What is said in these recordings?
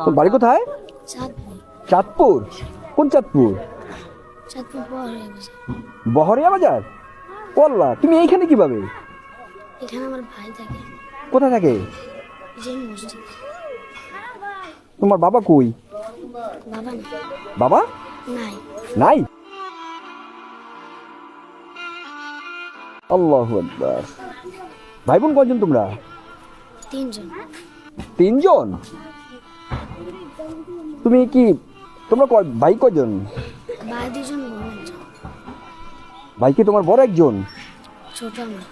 তোর বাড়ি কোথায়? চাঁদপুর। চাঁদপুর? কোন চাঁদপুর? চাঁদপুর বহরিয়া বাজার। বহরিয়া বাজার? ওল্লা, তুমি এইখানে কিভাবে? এখানে আমার ভাই থাকে। কোথায় থাকে? যে মসজিদ। তোমার বাবা কই? বাবা না, বাবা নাই। নাই? আল্লাহু আকবার। ভাই বোন কয়জন তোমরা? 3 জন। 3 জন? তুমি কি, তোমরা ভাই কয়জন? ভাই 2 জন, বোন 1 জন। ভাই কি তোমার বড় একজন? ছোট আমার।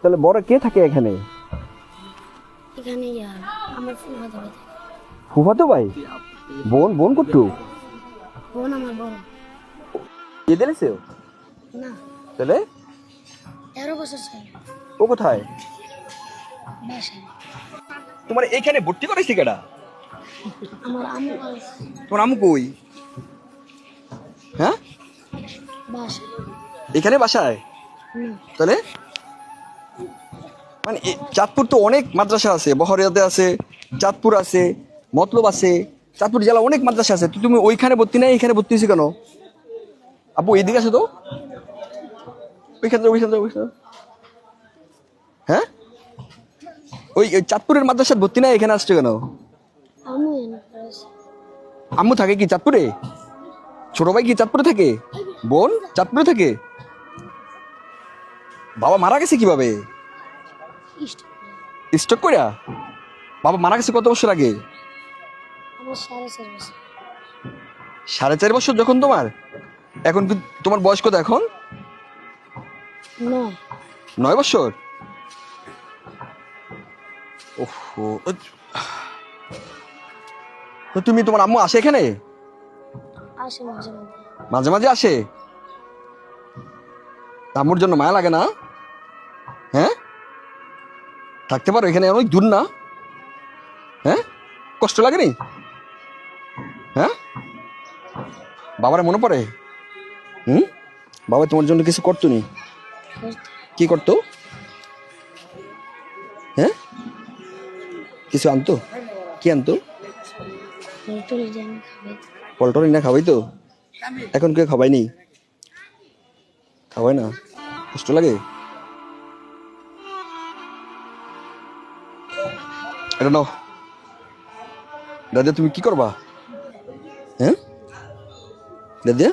তাহলে বড় কে থাকে এখানে? এখানে আমার ফুফাতো ভাই থাকে। ফুফাতো ভাই? বোন বোন কটু? বোন আমার বড়। বিয়ে দিয়েছে? না, তাহলে 13 বছর ছিল। ও কোথায়? বাসায়। তোমার এইখানে ভর্তি করাইছে কেডা? আমার আম্মু তোমার আম্মু কই? হ্যাঁ, বাসায়। এখানে বাসায়? না, তাহলে মানে চাঁদপুর তো অনেক মাদ্রাসা আছে, বহরিয়াতে আছে, চাঁদপুর আছে, মতলব আছে, চাঁদপুর জেলা অনেক মাদ্রাসা আছে, তো তুমি ওইখানে ভর্তি নাই, এখানে ভর্তি হয়েছে কেন? আপু এইদিকে আছে তো, ওইখানে। হ্যাঁ, ওই চাঁদপুরের মাদ্রাসার ভর্তি নাই, এখানে আসছে কেন? আম্মু এনে করেছে। আম্মু থাকে কি চাঁদপুরে? ছোট ভাই কি চাঁদপুরে থাকে? বোন চাঁদপুরে থাকে? বাবা মারা গেছে কিভাবে? ইষ্ট স্ট্রোক কইরা? বাবা মারা গেছে কত বছর আগে? আমার 4.5 বছর। 4.5 বছর যখন তোমার, এখন কি তোমার বয়স কত এখন? 9। 9 বছর? ওহো, তো তুমি, তোমার আম্মু আসে এখানে? আসে মাঝে মাঝে। মাঝে মাঝে আসে? আম্মুর জন্য মায়া লাগে না? হ্যাঁ, থাকতে পারো এখানে, অনেক দূর না? হ্যাঁ, কষ্ট লাগেনি? হ্যাঁ, বাবার মনে পড়ে? হুম, বাবা তোমার জন্য কিছু করতো নি? কি করতো? হ্যাঁ, কিছু আনতো? কি আনতো? হোটেলে যে আমি খাবে। পল্টনে না খাওয়াই তো? এখন কে খাওয়াই নি? খাওয়াই না? কষ্ট লাগে? এটা নাও দাদা, তুমি কি করবা? হ্যাঁ দাদা,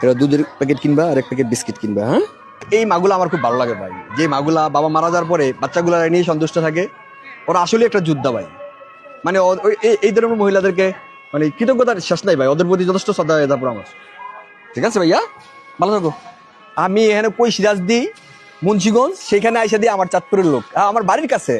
এটা দুধের প্যাকেট কিনবা আর 1 প্যাকেট বিস্কিট কিনবা। হ্যাঁ, এই মাগুলা আমার খুব ভালো লাগে ভাই, যে মাগুলা বাবা মারা যাওয়ার পরে বাচ্চাগুলা নিয়ে সন্তুষ্ট থাকে। ওরা আসলে একটা যোদ্ধা ভাই, মানে এই ধরনের মহিলাদেরকে মানে কৃতজ্ঞতার শেষ নাই ভাই, ওদের প্রতি যথেষ্ট শ্রদ্ধা হয়ে তারপর আমার। ঠিক আছে ভাইয়া, ভালো থাকো। আমি এখানে কই সিরাজ দিই মুন্সিগঞ্জ, সেখানে আইসা দিই আমার চাঁদপুরের লোক, আমার বাড়ির কাছে।